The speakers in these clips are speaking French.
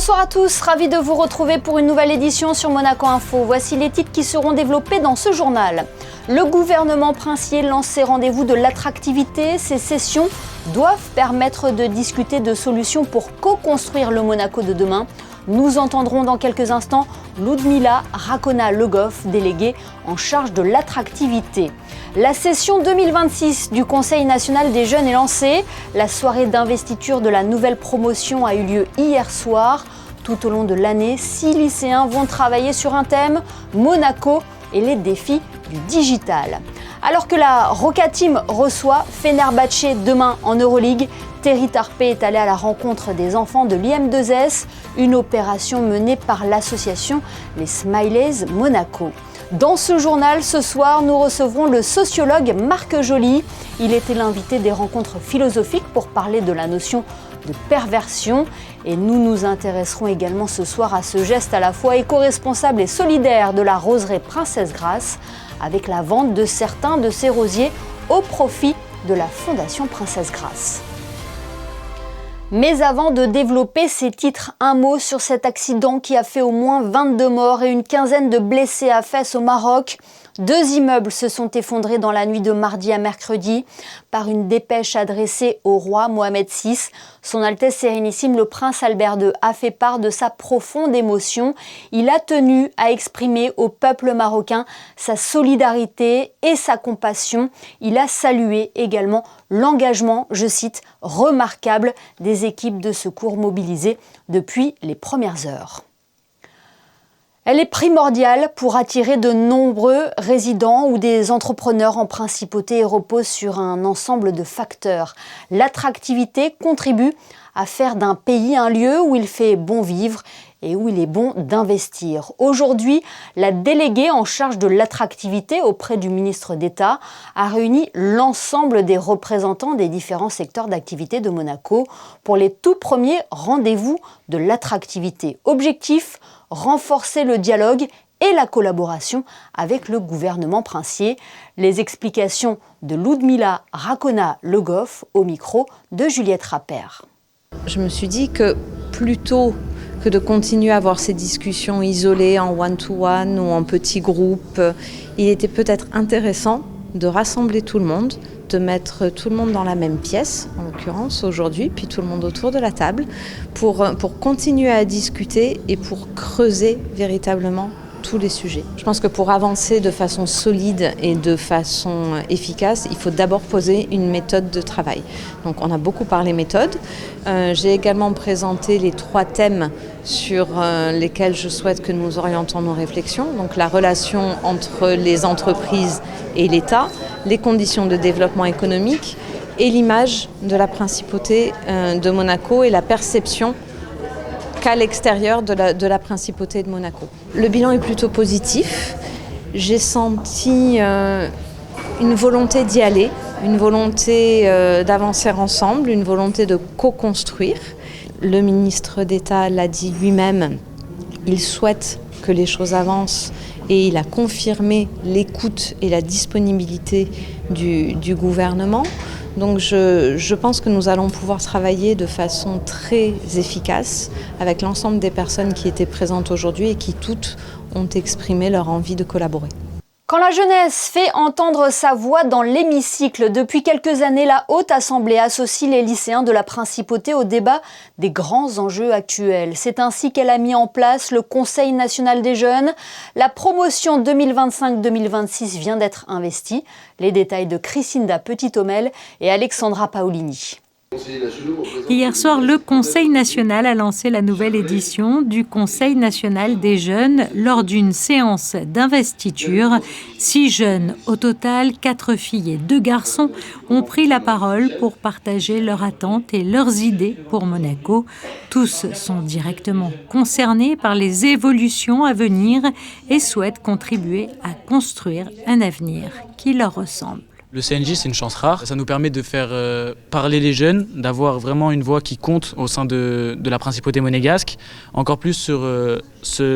Bonsoir à tous, ravi de vous retrouver pour une nouvelle édition sur Monaco Info. Voici les titres qui seront développés dans ce journal. Le gouvernement princier lance ses rendez-vous de l'attractivité. Ces sessions doivent permettre de discuter de solutions pour co-construire le Monaco de demain. Nous entendrons dans quelques instants Ludmila Racona-Le Goff, déléguée en charge de l'attractivité. La session 2026 du Conseil national des jeunes est lancée. La soirée d'investiture de la nouvelle promotion a eu lieu hier soir. Tout au long de l'année, 6 lycéens vont travailler sur un thème, Monaco et les défis du digital. Alors que la Roca Team reçoit Fenerbahçe demain en Euroleague, Terry Tarpé est allé à la rencontre des enfants de l'IM2S, une opération menée par l'association Les Smileys Monaco. Dans ce journal, ce soir, nous recevrons le sociologue Marc Joly. Il était l'invité des rencontres philosophiques pour parler de la notion de perversion. Et nous nous intéresserons également ce soir à ce geste à la fois éco-responsable et solidaire de la roseraie Princesse Grasse, avec la vente de certains de ses rosiers au profit de la Fondation Princesse Grasse. Mais avant de développer ces titres, un mot sur cet accident qui a fait au moins 22 morts et une quinzaine de blessés à Fès au Maroc. 2 immeubles se sont effondrés dans la nuit de mardi à mercredi. Par une dépêche adressée au roi Mohamed VI, Son Altesse Sérénissime le Prince Albert II a fait part de sa profonde émotion. Il a tenu à exprimer au peuple marocain sa solidarité et sa compassion. Il a salué également l'engagement, je cite, remarquable des équipes de secours mobilisées depuis les premières heures. Elle est primordiale pour attirer de nombreux résidents ou des entrepreneurs en principauté et repose sur un ensemble de facteurs. L'attractivité contribue à faire d'un pays un lieu où il fait bon vivre et où il est bon d'investir. Aujourd'hui, la déléguée en charge de l'attractivité auprès du ministre d'État a réuni l'ensemble des représentants des différents secteurs d'activité de Monaco pour les tout premiers rendez-vous de l'attractivité. Objectif, renforcer le dialogue et la collaboration avec le gouvernement princier. Les explications de Ludmila Racona-Le Goff au micro de Juliette Rappert. Je me suis dit que plutôt que de continuer à avoir ces discussions isolées en one-to-one ou en petits groupes, il était peut-être intéressant de rassembler tout le monde, de mettre tout le monde dans la même pièce, en l'occurrence aujourd'hui, puis tout le monde autour de la table, pour continuer à discuter et pour creuser véritablement tous les sujets. Je pense que pour avancer de façon solide et de façon efficace, il faut d'abord poser une méthode de travail. Donc on a beaucoup parlé méthode. J'ai également présenté les 3 thèmes sur lesquels je souhaite que nous orientons nos réflexions. Donc la relation entre les entreprises et l'État, les conditions de développement économique et l'image de la principauté de Monaco et la perception qu'à l'extérieur de la principauté de Monaco. Le bilan est plutôt positif. J'ai senti une volonté d'y aller, une volonté d'avancer ensemble, une volonté de co-construire. Le ministre d'État l'a dit lui-même, il souhaite que les choses avancent et il a confirmé l'écoute et la disponibilité du gouvernement. Donc je pense que nous allons pouvoir travailler de façon très efficace avec l'ensemble des personnes qui étaient présentes aujourd'hui et qui toutes ont exprimé leur envie de collaborer. Quand la jeunesse fait entendre sa voix dans l'hémicycle, depuis quelques années, la Haute Assemblée associe les lycéens de la Principauté au débat des grands enjeux actuels. C'est ainsi qu'elle a mis en place le Conseil national des jeunes. La promotion 2025-2026 vient d'être investie. Les détails de Chrisinda Petit-Homel et Alexandra Paolini. Hier soir, le Conseil national a lancé la nouvelle édition du Conseil national des jeunes lors d'une séance d'investiture. 6 jeunes, au total 4 filles et 2 garçons, ont pris la parole pour partager leurs attentes et leurs idées pour Monaco. Tous sont directement concernés par les évolutions à venir et souhaitent contribuer à construire un avenir qui leur ressemble. Le CNJ, c'est une chance rare. Ça nous permet de faire parler les jeunes, d'avoir vraiment une voix qui compte au sein de la principauté monégasque. Encore plus sur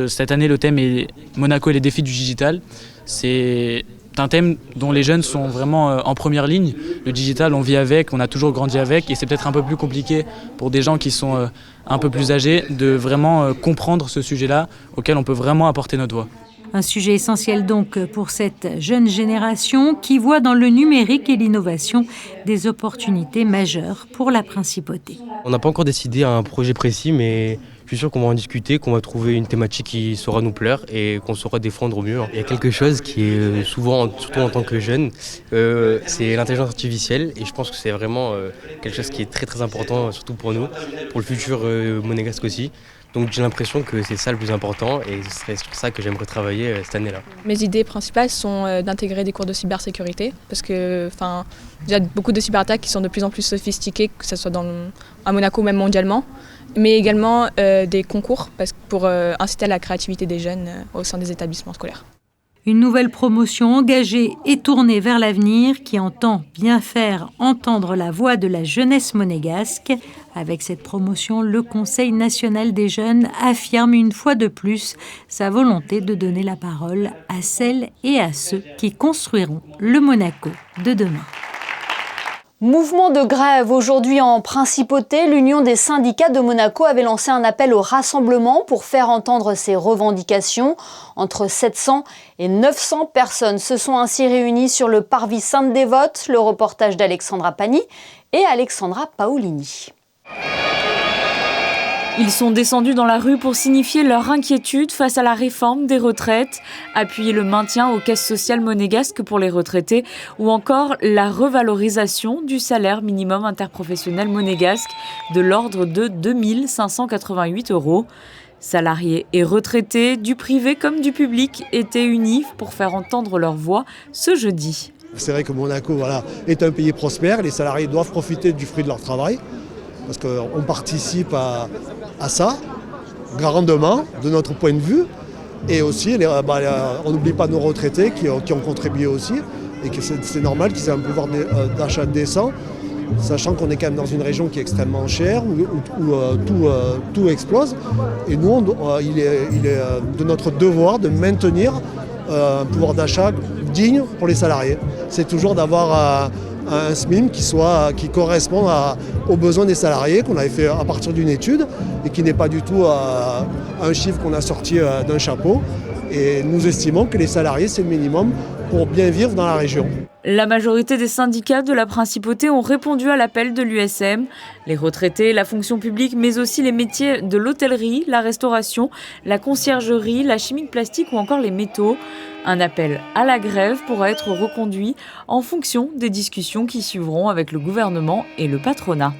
cette année, le thème est Monaco et les défis du digital. C'est un thème dont les jeunes sont vraiment en première ligne. Le digital, on vit avec, on a toujours grandi avec et c'est peut-être un peu plus compliqué pour des gens qui sont un peu plus âgés de vraiment comprendre ce sujet-là auquel on peut vraiment apporter notre voix. Un sujet essentiel donc pour cette jeune génération qui voit dans le numérique et l'innovation des opportunités majeures pour la principauté. On n'a pas encore décidé un projet précis, mais je suis sûr qu'on va en discuter, qu'on va trouver une thématique qui saura nous plaire et qu'on saura défendre au mieux. Il y a quelque chose qui est souvent, surtout en tant que jeune, c'est l'intelligence artificielle et je pense que c'est vraiment quelque chose qui est très très important, surtout pour nous, pour le futur monégasque aussi. Donc j'ai l'impression que c'est ça le plus important et ce serait sur ça que j'aimerais travailler cette année-là. Mes idées principales sont d'intégrer des cours de cybersécurité parce que il y a beaucoup de cyberattaques qui sont de plus en plus sophistiquées, que ce soit à Monaco ou même mondialement, mais également des concours pour inciter à la créativité des jeunes au sein des établissements scolaires. Une nouvelle promotion engagée et tournée vers l'avenir qui entend bien faire entendre la voix de la jeunesse monégasque. Avec cette promotion, le Conseil national des jeunes affirme une fois de plus sa volonté de donner la parole à celles et à ceux qui construiront le Monaco de demain. Mouvement de grève aujourd'hui en Principauté. L'Union des syndicats de Monaco avait lancé un appel au rassemblement pour faire entendre ses revendications. Entre 700 et 900 personnes se sont ainsi réunies sur le parvis Sainte-Dévote. Le reportage d'Alexandra Pani et Alexandra Paolini. Ils sont descendus dans la rue pour signifier leur inquiétude face à la réforme des retraites, appuyer le maintien aux caisses sociales monégasques pour les retraités ou encore la revalorisation du salaire minimum interprofessionnel monégasque de l'ordre de 2 588 €. Salariés et retraités, du privé comme du public, étaient unis pour faire entendre leur voix ce jeudi. C'est vrai que Monaco est un pays prospère, les salariés doivent profiter du fruit de leur travail. Parce qu'on participe à ça, grandement, de notre point de vue. Et aussi, on n'oublie pas nos retraités qui ont contribué aussi. Et que c'est normal qu'ils aient un pouvoir d'achat décent, sachant qu'on est quand même dans une région qui est extrêmement chère, où tout explose. Et nous, il est de notre devoir de maintenir un pouvoir d'achat digne pour les salariés. C'est toujours d'avoir un SMIM qui correspond aux besoins des salariés, qu'on avait fait à partir d'une étude et qui n'est pas du tout un chiffre qu'on a sorti d'un chapeau. Et nous estimons que les salariés, c'est le minimum pour bien vivre dans la région. La majorité des syndicats de la Principauté ont répondu à l'appel de l'USM. Les retraités, la fonction publique, mais aussi les métiers de l'hôtellerie, la restauration, la conciergerie, la chimie plastique ou encore les métaux. Un appel à la grève pourra être reconduit en fonction des discussions qui suivront avec le gouvernement et le patronat.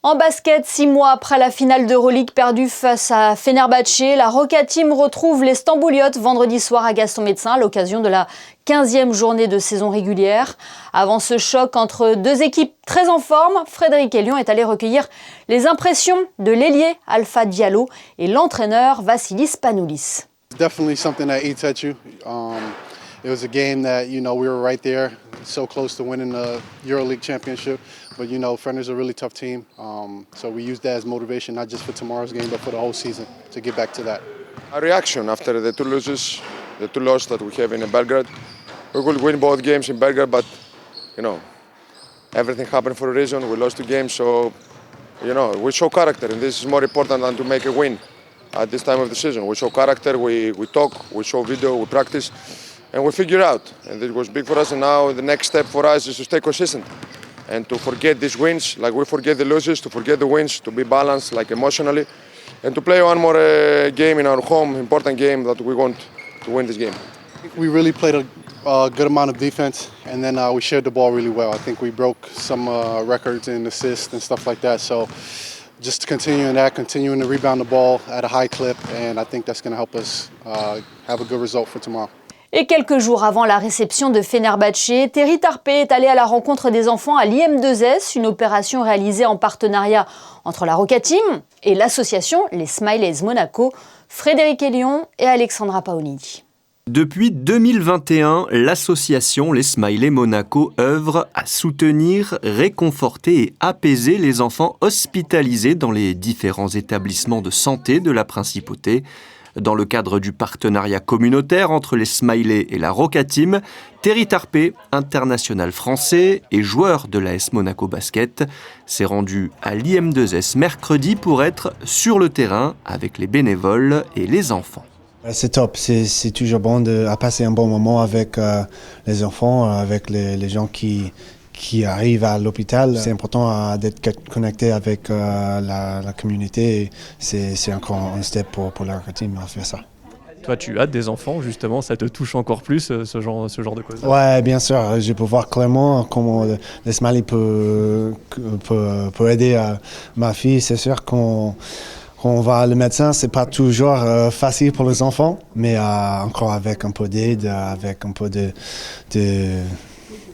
En basket, 6 mois après la finale d'Euroleague perdue face à Fenerbahçe, la Roca Team retrouve les Stambouliotes vendredi soir à Gaston-Médecin à l'occasion de la 15e journée de saison régulière. Avant ce choc entre deux équipes très en forme, Frédéric Elion est allé recueillir les impressions de l'ailier Alpha Diallo et l'entraîneur Vassilis Panoulis. Definitely something that eats at you. It was a game that, we were right there, so close to winning the EuroLeague championship. But, Fener's a really tough team. So we used that as motivation, not just for tomorrow's game, but for the whole season, to get back to that. A reaction after the two losses that we have in Belgrade. We could win both games in Belgrade, but, everything happened for a reason. We lost 2 games, so, we show character, and this is more important than to make a win at this time of the season. We show character, we talk, we show video, we practice, and we figure out. And it was big for us, and now the next step for us is to stay consistent and to forget these wins, like we forget the losses, to forget the wins, to be balanced, like emotionally, and to play one more game in our home, important game that we want to win this game. We really played a good amount of defense, and then we shared the ball really well. I think we broke some records in assists and stuff like that, so just continuing to rebound the ball at a high clip, and I think that's going to help us have a good result for tomorrow. Et quelques jours avant la réception de Fenerbahçe, Terry Tarpé est allé à la rencontre des enfants à l'IM2S, une opération réalisée en partenariat entre la Roca Team et l'association Les Smileys Monaco, Frédéric Elion et Alexandra Paolini. Depuis 2021, l'association Les Smileys Monaco œuvre à soutenir, réconforter et apaiser les enfants hospitalisés dans les différents établissements de santé de la Principauté. Dans le cadre du partenariat communautaire entre les Smileys et la Roca Team, Thierry Tarpé, international français et joueur de l'AS Monaco Basket, s'est rendu à l'IM2S mercredi pour être sur le terrain avec les bénévoles et les enfants. C'est top, c'est toujours bon de passer un bon moment avec les enfants, avec les gens qui arrivent à l'hôpital. C'est important d'être connecté avec la communauté. C'est encore un step pour la Roca Team à faire ça. Toi, tu as des enfants, justement, ça te touche encore plus, ce genre de cause? Ouais, bien sûr. Je peux voir clairement comment le Smiley peut aider ma fille. C'est sûr qu'on va le médecin, c'est pas toujours facile pour les enfants, mais encore avec un peu d'aide, avec un peu de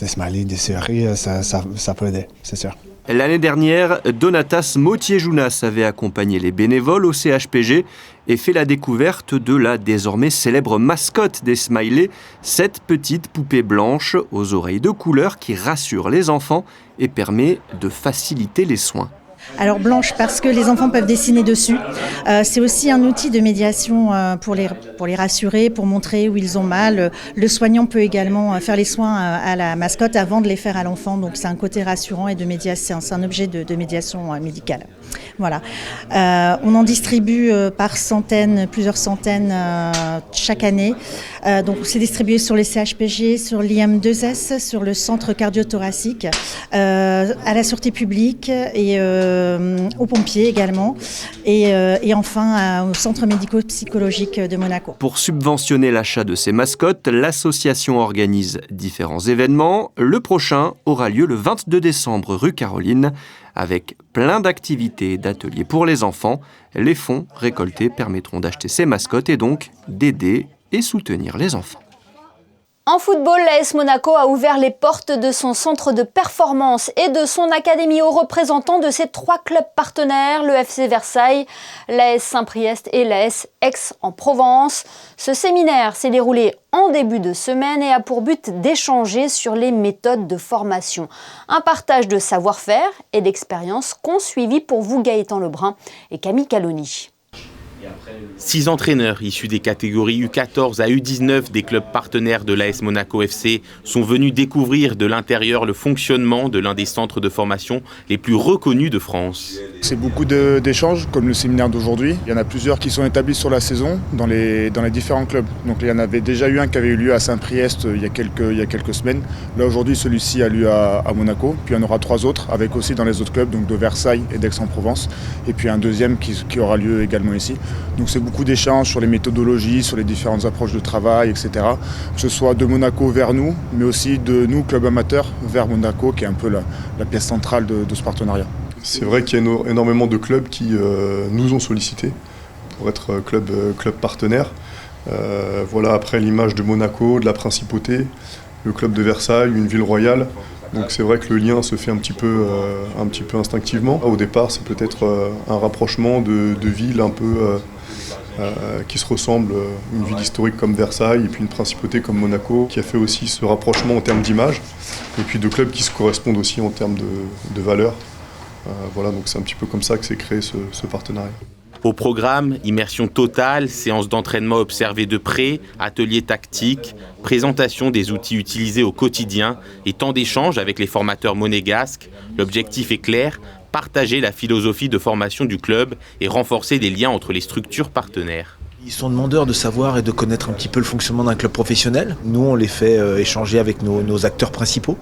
Smiley, de série, ça peut aider, c'est sûr. L'année dernière, Donatas Motiejounas avait accompagné les bénévoles au CHPG et fait la découverte de la désormais célèbre mascotte des Smileys, cette petite poupée blanche aux oreilles de couleur qui rassure les enfants et permet de faciliter les soins. Alors blanche parce que les enfants peuvent dessiner dessus. C'est aussi un outil de médiation pour les rassurer, pour montrer où ils ont mal. Le soignant peut également faire les soins à la mascotte avant de les faire à l'enfant. Donc c'est un côté rassurant et de médiation. C'est un objet de médiation médicale. Voilà. On en distribue par centaines, plusieurs centaines chaque année. Donc c'est distribué sur les CHPG, sur l'IM2S, sur le centre cardio-thoracique, à la sûreté publique et aux pompiers également, et enfin au centre médico-psychologique de Monaco. Pour subventionner l'achat de ces mascottes, l'association organise différents événements. Le prochain aura lieu le 22 décembre rue Caroline, avec plein d'activités et d'ateliers pour les enfants. Les fonds récoltés permettront d'acheter ces mascottes et donc d'aider et soutenir les enfants. En football, l'AS Monaco a ouvert les portes de son centre de performance et de son académie aux représentants de ses 3 clubs partenaires, le FC Versailles, l'AS Saint-Priest et l'AS Aix-en-Provence. Ce séminaire s'est déroulé en début de semaine et a pour but d'échanger sur les méthodes de formation. Un partage de savoir-faire et d'expérience qu'ont suivi pour vous Gaëtan Lebrun et Camille Caloni. 6 entraîneurs issus des catégories U14 à U19 des clubs partenaires de l'AS Monaco FC sont venus découvrir de l'intérieur le fonctionnement de l'un des centres de formation les plus reconnus de France. C'est beaucoup d'échanges, comme le séminaire d'aujourd'hui. Il y en a plusieurs qui sont établis sur la saison dans les différents clubs. Donc il y en avait déjà eu un qui avait eu lieu à Saint-Priest il y a quelques semaines. Là aujourd'hui, celui-ci a lieu à Monaco. Puis il y en aura 3 autres, avec aussi dans les autres clubs, donc de Versailles et d'Aix-en-Provence. Et puis un deuxième qui aura lieu également ici. Donc c'est beaucoup d'échanges sur les méthodologies, sur les différentes approches de travail, etc. Que ce soit de Monaco vers nous, mais aussi de nous, club amateur, vers Monaco, qui est un peu la pièce centrale de ce partenariat. C'est vrai qu'il y a énormément de clubs qui nous ont sollicités pour être club partenaire. Voilà, après l'image de Monaco, de la Principauté, le club de Versailles, une ville royale. Donc c'est vrai que le lien se fait un petit peu instinctivement. Au départ, c'est peut-être un rapprochement de villes un peu qui se ressemblent, une ville historique comme Versailles et puis une principauté comme Monaco, qui a fait aussi ce rapprochement en termes d'image, et puis de clubs qui se correspondent aussi en termes de valeurs. Voilà, donc c'est un petit peu comme ça que s'est créé ce partenariat. Au programme, immersion totale, séances d'entraînement observées de près, ateliers tactiques, présentation des outils utilisés au quotidien et temps d'échange avec les formateurs monégasques. L'objectif est clair, partager la philosophie de formation du club et renforcer les liens entre les structures partenaires. Ils sont demandeurs de savoir et de connaître un petit peu le fonctionnement d'un club professionnel. Nous, on les fait échanger avec nos acteurs principaux,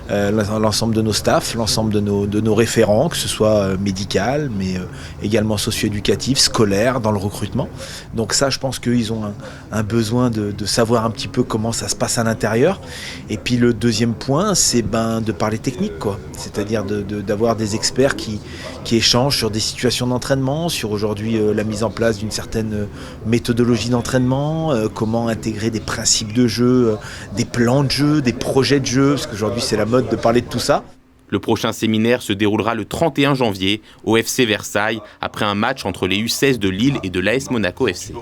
l'ensemble de nos staffs, l'ensemble de nos référents, que ce soit médical, mais également socio-éducatif, scolaire, dans le recrutement. Donc ça, je pense qu'ils ont un besoin de savoir un petit peu comment ça se passe à l'intérieur. Et puis le deuxième point, c'est de parler technique, quoi. C'est-à-dire d'avoir des experts qui échangent sur des situations d'entraînement, sur aujourd'hui la mise en place d'une certaine méthodologie d'entraînement, comment intégrer des principes de jeu, des plans de jeu, des projets de jeu, parce qu'aujourd'hui c'est la mode de parler de tout ça. Le prochain séminaire se déroulera le 31 janvier au FC Versailles, après un match entre les U16 de Lille et de l'AS Monaco FC.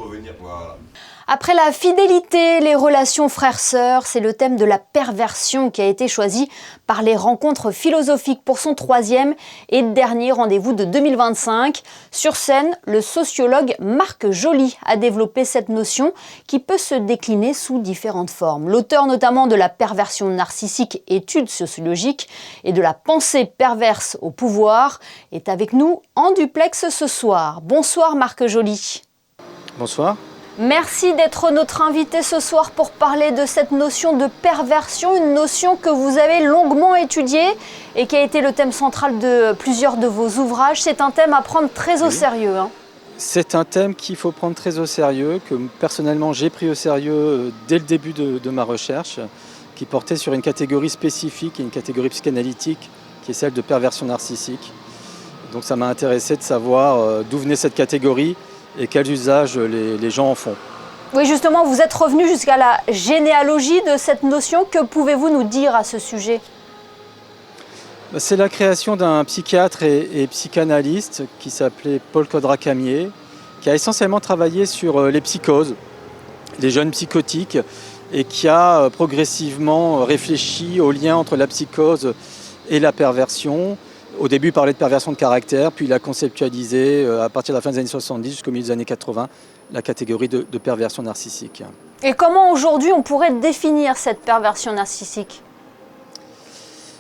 Après la fidélité, les relations frères-sœurs, c'est le thème de la perversion qui a été choisi par les rencontres philosophiques pour son 3e et dernier rendez-vous de 2025. Sur scène, le sociologue Marc Joly a développé cette notion qui peut se décliner sous différentes formes. L'auteur notamment de la perversion narcissique, études sociologiques, et de la pensée perverse au pouvoir, est avec nous en duplex ce soir. Bonsoir Marc Joly. Bonsoir. Merci d'être notre invité ce soir pour parler de cette notion de perversion, une notion que vous avez longuement étudiée et qui a été le thème central de plusieurs de vos ouvrages. C'est un thème à prendre très au sérieux. C'est un thème qu'il faut prendre très au sérieux, que personnellement j'ai pris au sérieux dès le début de ma recherche, qui portait sur une catégorie spécifique, une catégorie psychanalytique, qui est celle de perversion narcissique. Donc ça m'a intéressé de savoir d'où venait cette catégorie et quels usages les gens en font. Oui, justement, vous êtes revenu jusqu'à la généalogie de cette notion. Que pouvez-vous nous dire à ce sujet ? C'est la création d'un psychiatre et psychanalyste qui s'appelait Paul Kodrakamier, qui a essentiellement travaillé sur les psychoses, les jeunes psychotiques, et qui a progressivement réfléchi au lien entre la psychose et la perversion. Au début, il parlait de perversion de caractère, puis il a conceptualisé, à partir de la fin des années 70 jusqu'au milieu des années 80, la catégorie de perversion narcissique. Et comment aujourd'hui on pourrait définir cette perversion narcissique ?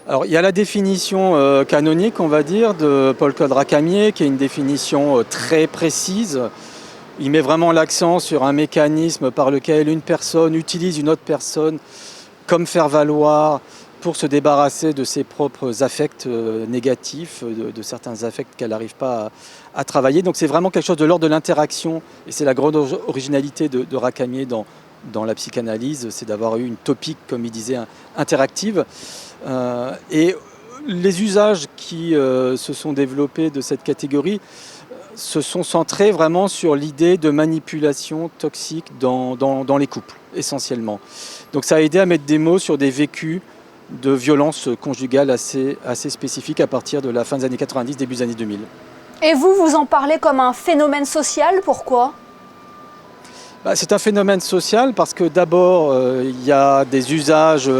Alors, il y a la définition canonique, on va dire, de Paul Kodrakamier, qui est une définition très précise. Il met vraiment l'accent sur un mécanisme par lequel une personne utilise une autre personne comme faire-valoir pour se débarrasser de ses propres affects négatifs, de certains affects qu'elle n'arrive pas à travailler. Donc c'est vraiment quelque chose de l'ordre de l'interaction, et c'est la grande originalité de Rakamier dans la psychanalyse, c'est d'avoir eu une topique, comme il disait, interactive. Et les usages qui se sont développés de cette catégorie se sont centrés vraiment sur l'idée de manipulation toxique dans les couples, essentiellement. Donc ça a aidé à mettre des mots sur des vécus de violences conjugales assez spécifiques à partir de la fin des années 90, début des années 2000. Et vous en parlez comme un phénomène social, pourquoi ? C'est un phénomène social parce que d'abord, il y a des usages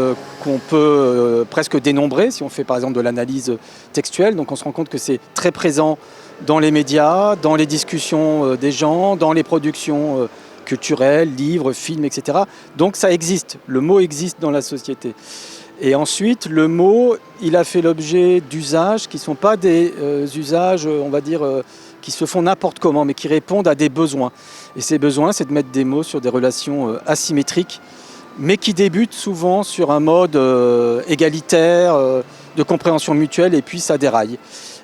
qu'on peut presque dénombrer si on fait par exemple de l'analyse textuelle. Donc on se rend compte que c'est très présent dans les médias, dans les discussions des gens, dans les productions culturelles, livres, films, etc. Donc ça existe, le mot existe dans la société. Et ensuite, le mot, il a fait l'objet d'usages qui ne sont pas des usages, on va dire, qui se font n'importe comment, mais qui répondent à des besoins. Et ces besoins, c'est de mettre des mots sur des relations asymétriques, mais qui débutent souvent sur un mode égalitaire, de compréhension mutuelle, et puis ça déraille.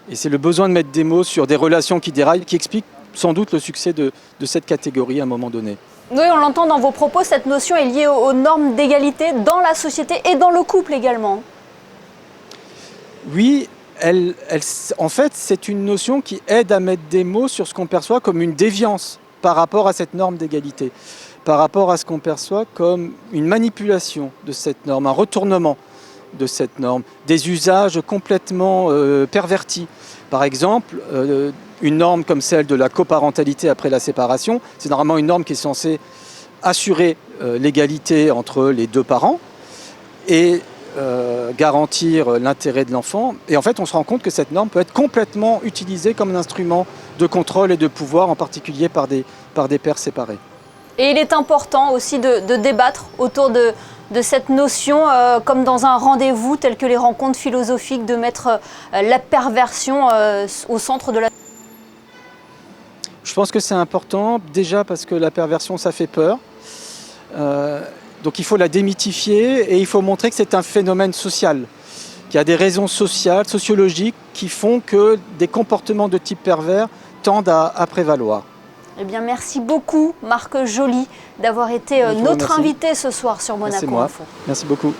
Et c'est le besoin de mettre des mots sur des relations qui déraillent qui explique sans doute le succès de cette catégorie à un moment donné. Oui, on l'entend dans vos propos, cette notion est liée aux normes d'égalité dans la société et dans le couple également. Oui, en fait, c'est une notion qui aide à mettre des mots sur ce qu'on perçoit comme une déviance par rapport à cette norme d'égalité, par rapport à ce qu'on perçoit comme une manipulation de cette norme, un retournement de cette norme, des usages complètement pervertis. Par exemple, une norme comme celle de la coparentalité après la séparation, c'est normalement une norme qui est censée assurer l'égalité entre les deux parents et garantir l'intérêt de l'enfant. Et en fait, on se rend compte que cette norme peut être complètement utilisée comme un instrument de contrôle et de pouvoir, en particulier par des pères séparés. Et il est important aussi de débattre autour de cette notion, comme dans un rendez-vous tel que les rencontres philosophiques, de mettre la perversion au centre de la... Je pense que c'est important, déjà parce que la perversion, ça fait peur. Donc il faut la démythifier et il faut montrer que c'est un phénomène social, qu'il y a des raisons sociales, sociologiques, qui font que des comportements de type pervers tendent à prévaloir. Eh bien, merci beaucoup, Marc Joly, d'avoir été notre invité ce soir sur Monaco Info. Merci beaucoup.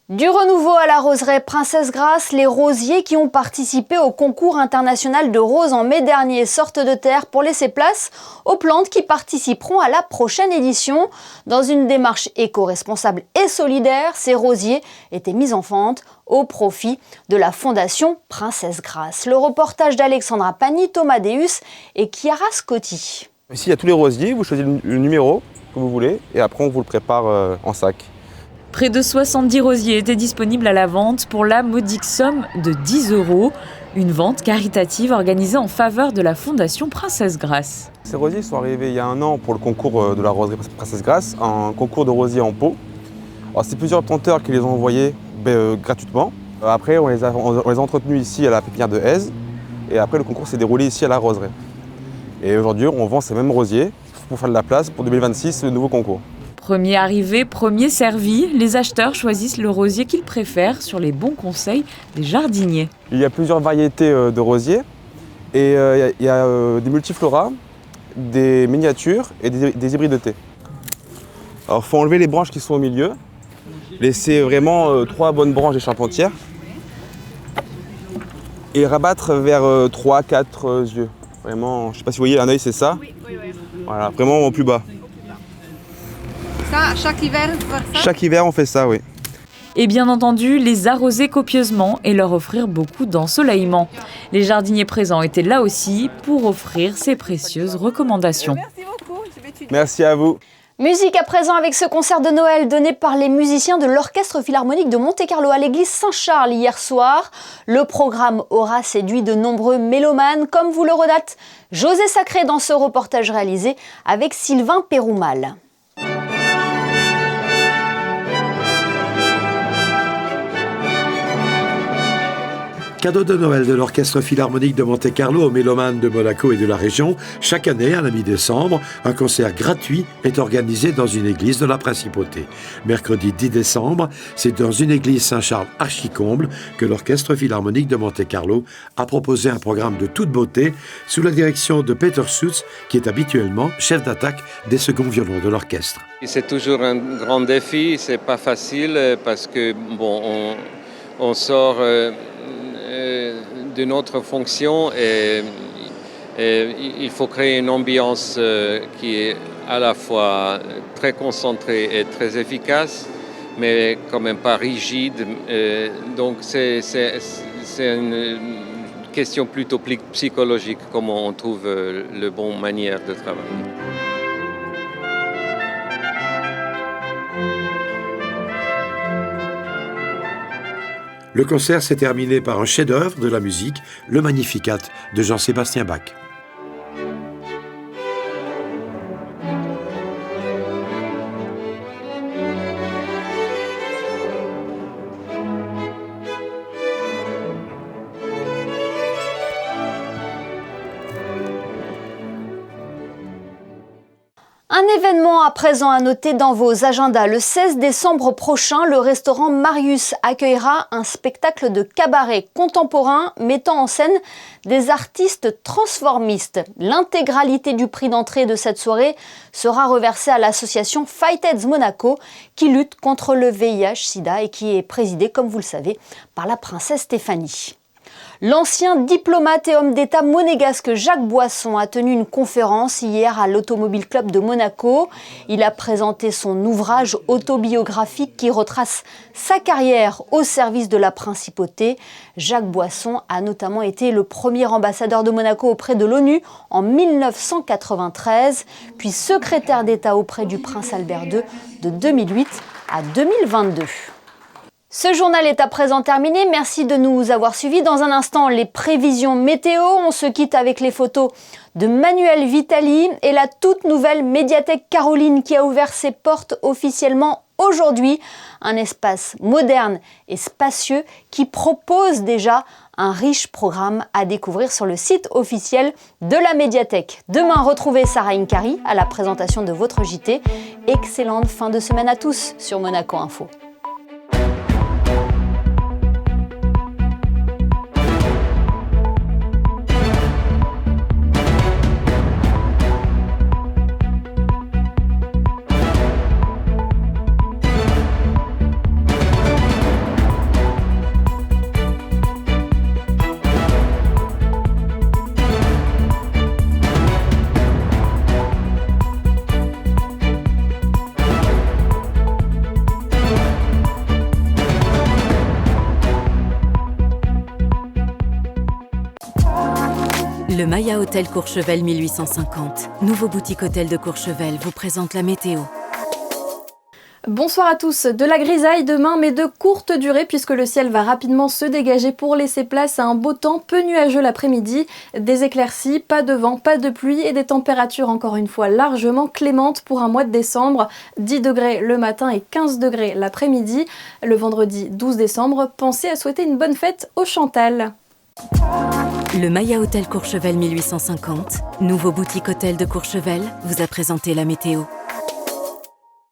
Du renouveau à la roseraie Princesse Grace, les rosiers qui ont participé au concours international de roses en mai dernier sortent de terre pour laisser place aux plantes qui participeront à la prochaine édition. Dans une démarche éco-responsable et solidaire, ces rosiers étaient mis en vente au profit de la Fondation Princesse Grace. Le reportage d'Alexandra Pani, Thomas Deus et Chiara Scotti. Ici, il y a tous les rosiers, vous choisissez le numéro que vous voulez et après on vous le prépare en sac. Près de 70 rosiers étaient disponibles à la vente pour la modique somme de 10 €. Une vente caritative organisée en faveur de la Fondation Princesse Grace. Ces rosiers sont arrivés il y a 1 an pour le concours de la roseraie Princesse Grace, un concours de rosiers en pot. Alors, c'est plusieurs planteurs qui les ont envoyés gratuitement. Après, on les a entretenus ici à la pépinière de Aise. Et après, le concours s'est déroulé ici à la roseraie. Et aujourd'hui, on vend ces mêmes rosiers pour faire de la place pour 2026, le nouveau concours. Premier arrivé, premier servi, les acheteurs choisissent le rosier qu'ils préfèrent sur les bons conseils des jardiniers. Il y a plusieurs variétés de rosiers et il y a des multifloras, des miniatures et des hybrides de thé. Alors il faut enlever les branches qui sont au milieu, laisser vraiment 3 bonnes branches des charpentières et rabattre vers 3-4 yeux. Vraiment, je ne sais pas si vous voyez, un œil c'est ça. Oui. Voilà, vraiment au plus bas. Ça, chaque hiver, vous faites ça ? Chaque hiver, on fait ça, oui. Et bien entendu, les arroser copieusement et leur offrir beaucoup d'ensoleillement. Les jardiniers présents étaient là aussi pour offrir ces précieuses recommandations. Merci beaucoup. Merci à vous. Musique à présent avec ce concert de Noël donné par les musiciens de l'Orchestre Philharmonique de Monte-Carlo à l'église Saint-Charles hier soir. Le programme aura séduit de nombreux mélomanes, comme vous le redate José Sacré dans ce reportage réalisé avec Sylvain Péroumal. Cadeau de Noël de l'Orchestre Philharmonique de Monte-Carlo aux mélomanes de Monaco et de la région. Chaque année, à la mi-décembre, un concert gratuit est organisé dans une église de la Principauté. Mercredi 10 décembre, c'est dans une église Saint-Charles archicomble que l'Orchestre Philharmonique de Monte-Carlo a proposé un programme de toute beauté sous la direction de Peter Sutz, qui est habituellement chef d'attaque des seconds violons de l'orchestre. C'est toujours un grand défi, c'est pas facile parce que on sort de notre fonction et il faut créer une ambiance qui est à la fois très concentrée et très efficace, mais quand même pas rigide. Donc c'est une question plutôt psychologique, comment on trouve le bon manière de travailler. Le concert s'est terminé par un chef-d'œuvre de la musique, le Magnificat de Jean-Sébastien Bach. Un événement à présent à noter dans vos agendas. Le 16 décembre prochain, le restaurant Marius accueillera un spectacle de cabaret contemporain mettant en scène des artistes transformistes. L'intégralité du prix d'entrée de cette soirée sera reversée à l'association Fightheads Monaco qui lutte contre le VIH-Sida et qui est présidée, comme vous le savez, par la princesse Stéphanie. L'ancien diplomate et homme d'État monégasque Jacques Boisson a tenu une conférence hier à l'Automobile Club de Monaco. Il a présenté son ouvrage autobiographique qui retrace sa carrière au service de la principauté. Jacques Boisson a notamment été le premier ambassadeur de Monaco auprès de l'ONU en 1993, puis secrétaire d'État auprès du prince Albert II de 2008 à 2022. Ce journal est à présent terminé. Merci de nous avoir suivis. Dans un instant, les prévisions météo. On se quitte avec les photos de Manuel Vitali et la toute nouvelle médiathèque Caroline qui a ouvert ses portes officiellement aujourd'hui. Un espace moderne et spacieux qui propose déjà un riche programme à découvrir sur le site officiel de la médiathèque. Demain, retrouvez Sarah Inkari à la présentation de votre JT. Excellente fin de semaine à tous sur Monaco Info. Le Maya Hôtel Courchevel 1850, nouveau boutique hôtel de Courchevel, vous présente la météo. Bonsoir à tous. De la grisaille demain, mais de courte durée puisque le ciel va rapidement se dégager pour laisser place à un beau temps peu nuageux l'après-midi. Des éclaircies, pas de vent, pas de pluie et des températures encore une fois largement clémentes pour un mois de décembre. 10 degrés le matin et 15 degrés l'après-midi. Le vendredi 12 décembre, pensez à souhaiter une bonne fête au Chantal. Le Maya Hôtel Courchevel 1850, nouveau boutique hôtel de Courchevel, vous a présenté la météo.